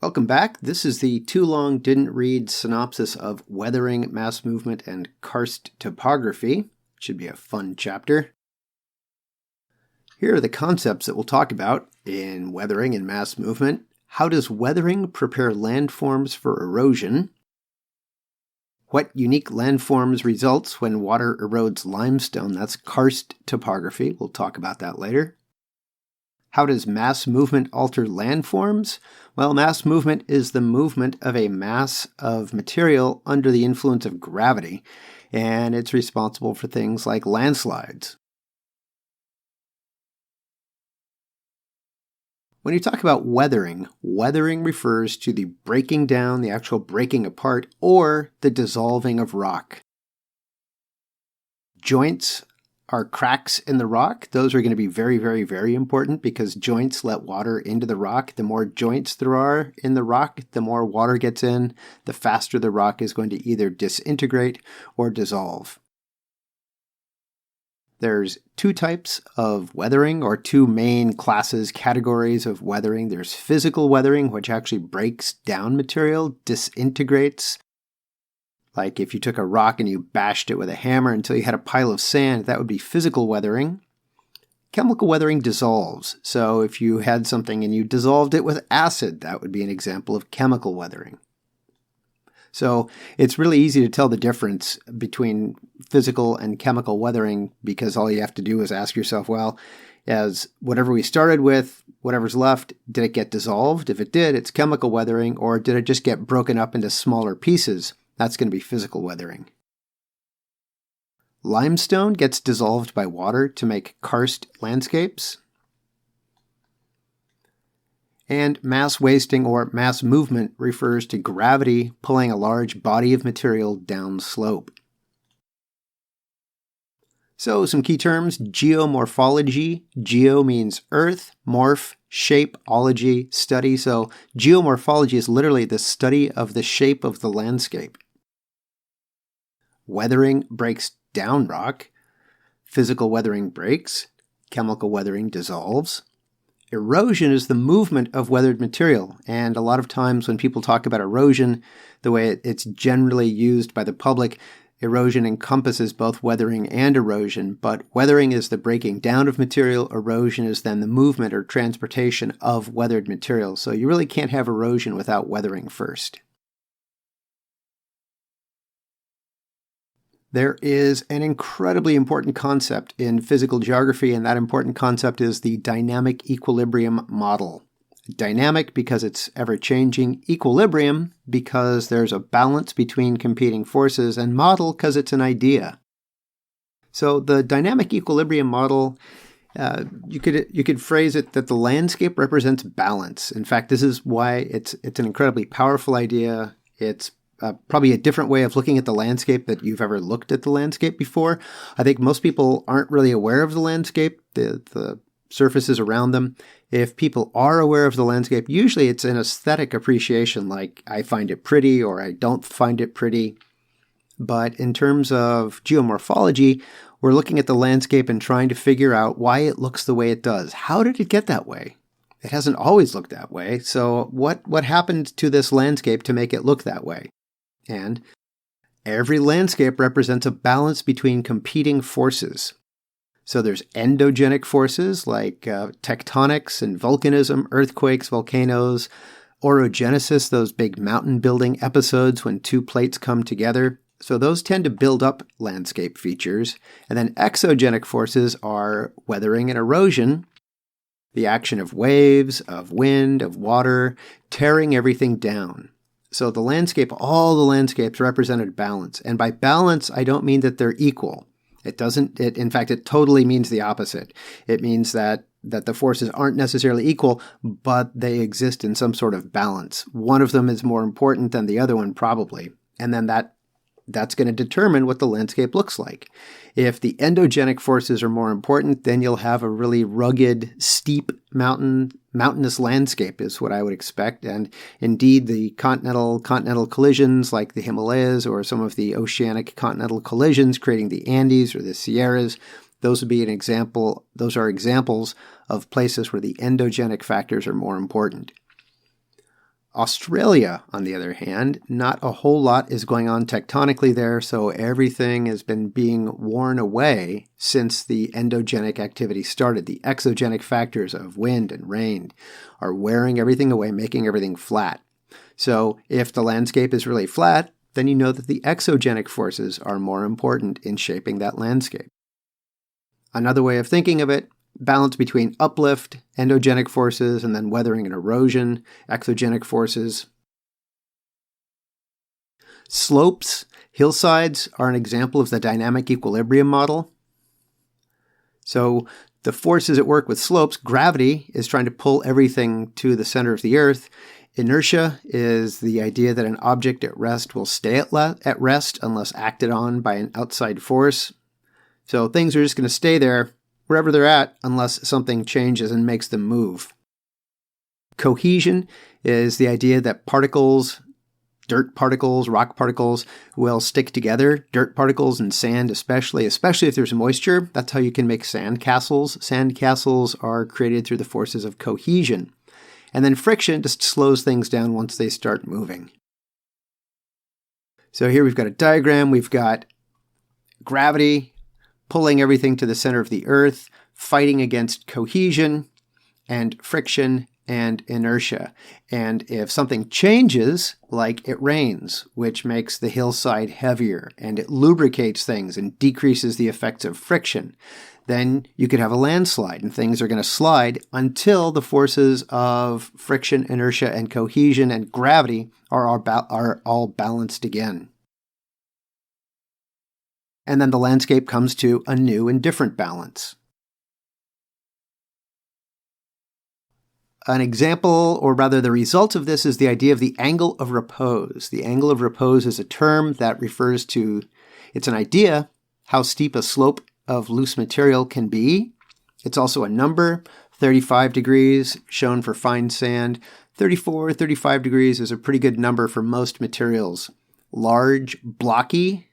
Welcome back. This is the too long didn't read synopsis of Weathering, Mass Movement, and Karst Topography. Should be a fun chapter. Here are the concepts that we'll talk about in weathering and mass movement. How does weathering prepare landforms for erosion? What unique landforms results when water erodes limestone? That's karst topography. We'll talk about that later. How does mass movement alter landforms? Well, mass movement is the movement of a mass of material under the influence of gravity, and it's responsible for things like landslides. When you talk about weathering, weathering refers to the breaking down, the actual breaking apart, or the dissolving of rock. Joints are cracks in the rock. Those are going to be very, very, very important because joints let water into the rock. The more joints there are in the rock, the more water gets in, the faster the rock is going to either disintegrate or dissolve. There's two types of weathering, or two main categories of weathering. There's physical weathering, which actually breaks down material, disintegrates. Like if you took a rock and you bashed it with a hammer until you had a pile of sand, that would be physical weathering. Chemical weathering dissolves. So if you had something and you dissolved it with acid, that would be an example of chemical weathering. So it's really easy to tell the difference between physical and chemical weathering because all you have to do is ask yourself, well, as whatever we started with, whatever's left, did it get dissolved? If it did, it's chemical weathering, or did it just get broken up into smaller pieces? That's going to be physical weathering. Limestone gets dissolved by water to make karst landscapes. And mass wasting or mass movement refers to gravity pulling a large body of material down slope. So some key terms: geomorphology. Geo means earth, morph, shape, ology, study. So geomorphology is literally the study of the shape of the landscape. Weathering breaks down rock. Physical weathering breaks. Chemical weathering dissolves. Erosion is the movement of weathered material, and a lot of times when people talk about erosion, the way it's generally used by the public, erosion encompasses both weathering and erosion, but weathering is the breaking down of material, erosion is then the movement or transportation of weathered material. So you really can't have erosion without weathering first. There is an incredibly important concept in physical geography, and that important concept is the dynamic equilibrium model. Dynamic because it's ever-changing, equilibrium because there's a balance between competing forces, and model because it's an idea. So the dynamic equilibrium model, you could phrase it that the landscape represents balance. In fact, this is why it's an incredibly powerful idea. It's probably a different way of looking at the landscape that you've ever looked at the landscape before. I think most people aren't really aware of the landscape, the surfaces around them. If people are aware of the landscape, usually it's an aesthetic appreciation, like I find it pretty or I don't find it pretty. But in terms of geomorphology, we're looking at the landscape and trying to figure out why it looks the way it does. How did it get that way? It hasn't always looked that way. So what happened to this landscape to make it look that way? And every landscape represents a balance between competing forces. So there's endogenic forces like tectonics and volcanism, earthquakes, volcanoes, orogenesis, those big mountain building episodes when two plates come together. So those tend to build up landscape features. And then exogenic forces are weathering and erosion, the action of waves, of wind, of water, tearing everything down. So the landscape, all the landscapes represented balance. And by balance, I don't mean that they're equal. In fact, it totally means the opposite. It means that the forces aren't necessarily equal, but they exist in some sort of balance. One of them is more important than the other one, probably. And then that's going to determine what the landscape looks like. If the endogenic forces are more important, then you'll have a really rugged, steep mountainous landscape is what I would expect. And indeed, the continental collisions like the Himalayas or some of the oceanic continental collisions creating the Andes or the Sierras, those would be an example. Those are examples of places where the endogenic factors are more important. Australia, on the other hand, not a whole lot is going on tectonically there, so everything has been being worn away since the endogenic activity started. The exogenic factors of wind and rain are wearing everything away, making everything flat. So if the landscape is really flat, then you know that the exogenic forces are more important in shaping that landscape. Another way of thinking of it, balance between uplift, endogenic forces, and then weathering and erosion, exogenic forces. Slopes, hillsides are an example of the dynamic equilibrium model. So the forces at work with slopes, gravity is trying to pull everything to the center of the earth. Inertia is the idea that an object at rest will stay at rest unless acted on by an outside force. So things are just going to stay there wherever they're at unless something changes and makes them move. Cohesion is the idea that particles, dirt particles, rock particles, will stick together. Dirt particles and sand especially if there's moisture. That's how you can make sand castles. Sand castles are created through the forces of cohesion. And then friction just slows things down once they start moving. So here we've got a diagram. We've got gravity pulling everything to the center of the earth, fighting against cohesion and friction and inertia. And if something changes, like it rains, which makes the hillside heavier, and it lubricates things and decreases the effects of friction, then you could have a landslide, and things are going to slide until the forces of friction, inertia, and cohesion and gravity are all balanced again. And then the landscape comes to a new and different balance. An example, or rather the result of this, is the idea of the angle of repose. The angle of repose is a term that refers to, it's an idea, how steep a slope of loose material can be. It's also a number, 35 degrees, shown for fine sand. 34, 35 degrees is a pretty good number for most materials. Large, blocky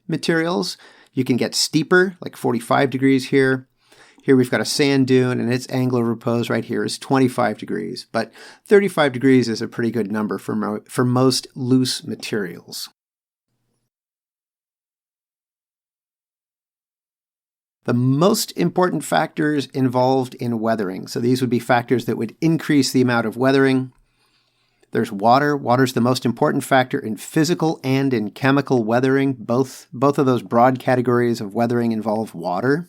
materials, you can get steeper, like 45 degrees here. Here we've got a sand dune, and its angle of repose right here is 25 degrees. But 35 degrees is a pretty good number for most loose materials. The most important factors involved in weathering. So these would be factors that would increase the amount of weathering. There's water. Water's the most important factor in physical and in chemical weathering. Both of those broad categories of weathering involve water.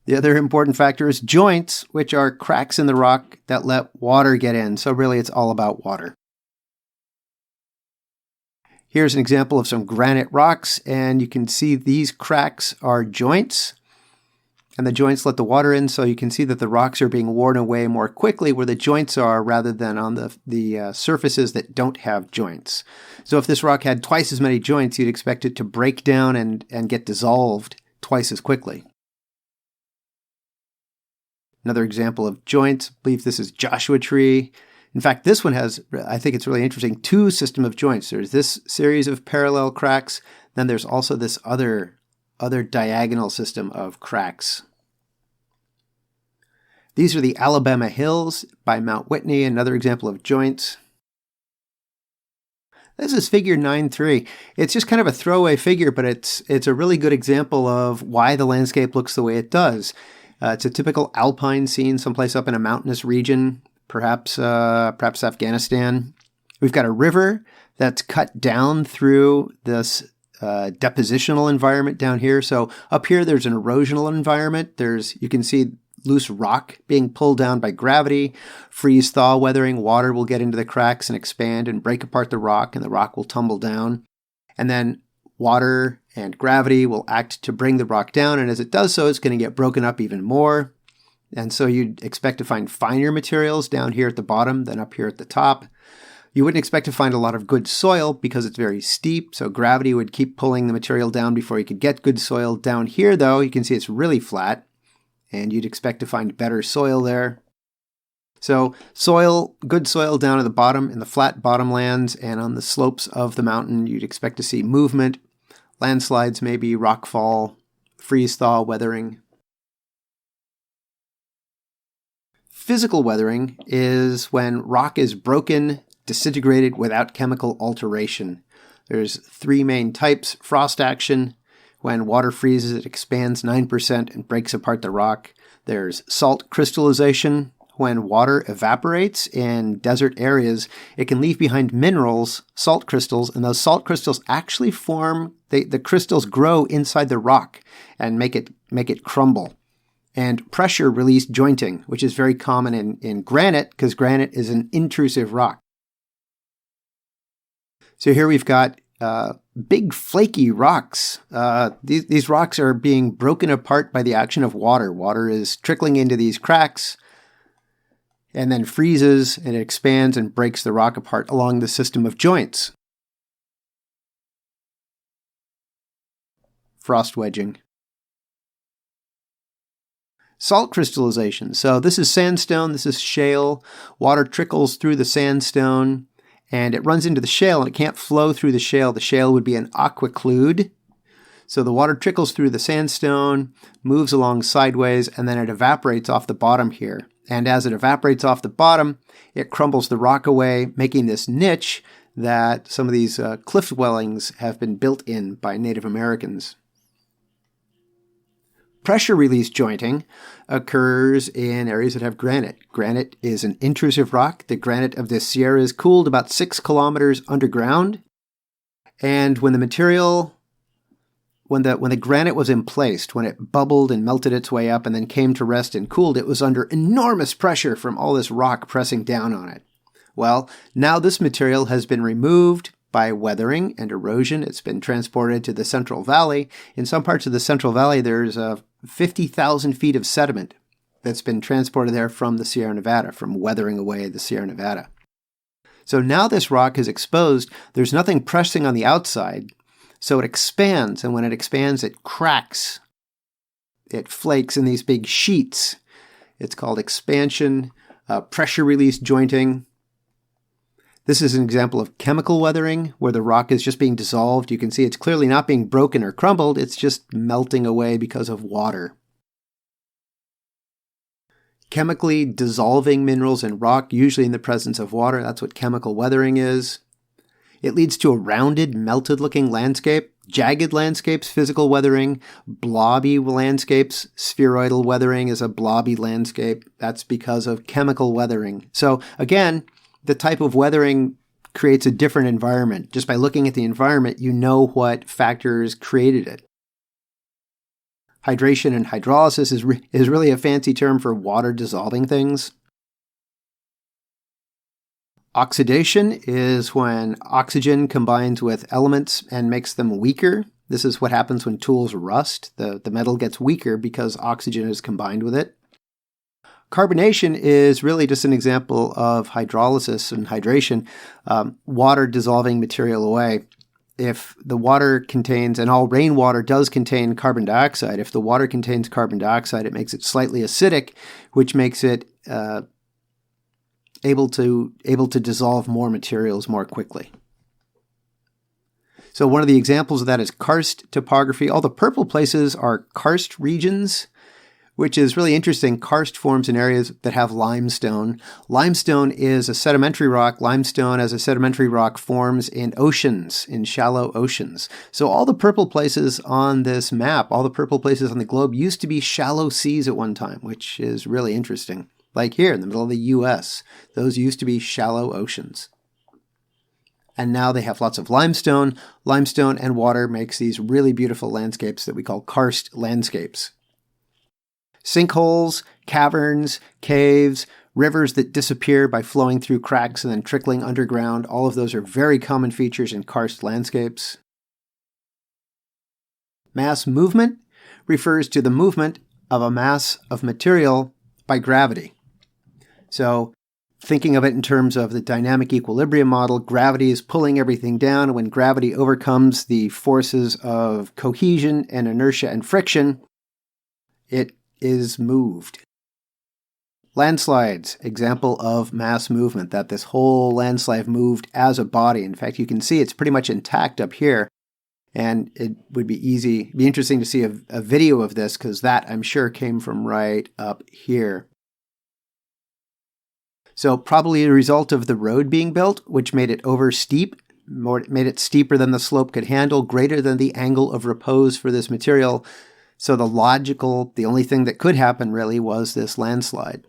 The other important factor is joints, which are cracks in the rock that let water get in. So really, it's all about water. Here's an example of some granite rocks, and you can see these cracks are joints. And the joints let the water in, so you can see that the rocks are being worn away more quickly where the joints are rather than on the surfaces that don't have joints. So if this rock had twice as many joints, you'd expect it to break down and get dissolved twice as quickly. Another example of joints, I believe this is Joshua Tree. In fact, this one has, I think it's really interesting, two systems of joints. There's this series of parallel cracks, then there's also this other diagonal system of cracks. These are the Alabama Hills by Mount Whitney, another example of joints. This is figure 9.3. It's just kind of a throwaway figure, but it's a really good example of why the landscape looks the way it does. It's a typical alpine scene, someplace up in a mountainous region, perhaps Afghanistan. We've got a river that's cut down through this depositional environment down here. So up here, there's an erosional environment. You can see loose rock being pulled down by gravity. Freeze-thaw weathering, water will get into the cracks and expand and break apart the rock, and the rock will tumble down. And then water and gravity will act to bring the rock down, and as it does so, it's going to get broken up even more. And so you'd expect to find finer materials down here at the bottom than up here at the top. You wouldn't expect to find a lot of good soil because it's very steep, so gravity would keep pulling the material down before you could get good soil. Down here, though, you can see it's really flat, and you'd expect to find better soil there. So good soil down at the bottom in the flat bottomlands, and on the slopes of the mountain, you'd expect to see movement, landslides maybe, rockfall, freeze-thaw weathering. Physical weathering is when rock is broken, disintegrated without chemical alteration. There's three main types. Frost action, when water freezes, it expands 9% and breaks apart the rock. There's salt crystallization. When water evaporates in desert areas, it can leave behind minerals, salt crystals, and those salt crystals actually form, the crystals grow inside the rock and make it crumble. And pressure release jointing, which is very common in granite, because granite is an intrusive rock. So here we've got big flaky rocks. These rocks are being broken apart by the action of water. Water is trickling into these cracks and then freezes, and it expands and breaks the rock apart along the system of joints. Frost wedging. Salt crystallization. So this is sandstone, this is shale. Water trickles through the sandstone and it runs into the shale, and it can't flow through the shale. The shale would be an aquiclude. So the water trickles through the sandstone, moves along sideways, and then it evaporates off the bottom here. And as it evaporates off the bottom, it crumbles the rock away, making this niche that some of these cliff dwellings have been built in by Native Americans. Pressure release jointing occurs in areas that have granite. Granite is an intrusive rock. The granite of the Sierra is cooled about 6 kilometers underground. And when the material, when the granite was emplaced, when it bubbled and melted its way up and then came to rest and cooled, it was under enormous pressure from all this rock pressing down on it. Well, now this material has been removed by weathering and erosion. It's been transported to the Central Valley. In some parts of the Central Valley, there's 50,000 feet of sediment that's been transported there from the Sierra Nevada, from weathering away the Sierra Nevada. So now this rock is exposed. There's nothing pressing on the outside, so it expands, and when it expands, it cracks. It flakes in these big sheets. It's called expansion, pressure release jointing. This is an example of chemical weathering, where the rock is just being dissolved. You can see it's clearly not being broken or crumbled. It's just melting away because of water. Chemically dissolving minerals in rock, usually in the presence of water. That's what chemical weathering is. It leads to a rounded, melted-looking landscape. Jagged landscapes, physical weathering. Blobby landscapes, spheroidal weathering is a blobby landscape. That's because of chemical weathering. So again, the type of weathering creates a different environment. Just by looking at the environment, you know what factors created it. Hydration and hydrolysis is really a fancy term for water dissolving things. Oxidation is when oxygen combines with elements and makes them weaker. This is what happens when tools rust. The metal gets weaker because oxygen is combined with it. Carbonation is really just an example of hydrolysis and hydration, water dissolving material away. If the water contains, and all rainwater does contain carbon dioxide, if the water contains carbon dioxide, it makes it slightly acidic, which makes it able to dissolve more materials more quickly. So one of the examples of that is karst topography. All the purple places are karst regions, which is really interesting. Karst forms in areas that have limestone. Limestone is a sedimentary rock. Limestone as a sedimentary rock forms in oceans, in shallow oceans. So all the purple places on this map, all the purple places on the globe used to be shallow seas at one time, which is really interesting. Like here in the middle of the US, those used to be shallow oceans. And now they have lots of limestone. Limestone and water makes these really beautiful landscapes that we call karst landscapes. Sinkholes, caverns, caves, rivers that disappear by flowing through cracks and then trickling underground. All of those are very common features in karst landscapes. Mass movement refers to the movement of a mass of material by gravity. So thinking of it in terms of the dynamic equilibrium model, gravity is pulling everything down. And when gravity overcomes the forces of cohesion and inertia and friction, it is moved. Landslides, example of mass movement, that this whole landslide moved as a body. In fact, you can see it's pretty much intact up here. And it would be interesting to see a video of this, because that, I'm sure, came from right up here. So probably a result of the road being built, which made it over steep, made it steeper than the slope could handle, greater than the angle of repose for this material. So the only thing that could happen really was this landslide.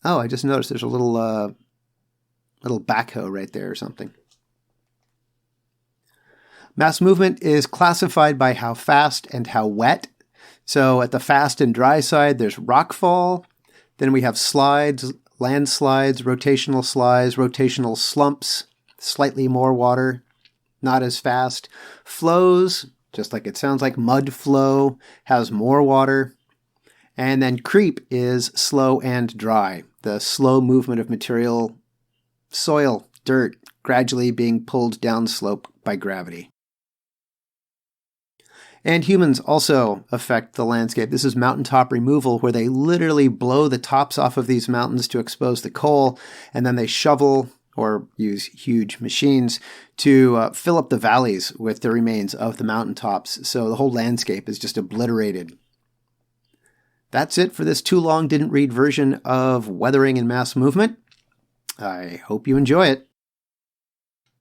Oh, I just noticed there's a little backhoe right there or something. Mass movement is classified by how fast and how wet. So at the fast and dry side, there's rockfall. Then we have slides, landslides, rotational slides, rotational slumps, slightly more water, not as fast. Flows, just like it sounds like, mud flow has more water. And then creep is slow and dry, the slow movement of material, soil, dirt, gradually being pulled downslope by gravity. And humans also affect the landscape. This is mountaintop removal, where they literally blow the tops off of these mountains to expose the coal, and then they shovel or use huge machines to fill up the valleys with the remains of the mountaintops. So the whole landscape is just obliterated. That's it for this too long didn't read version of Weathering and Mass Movement. I hope you enjoy it.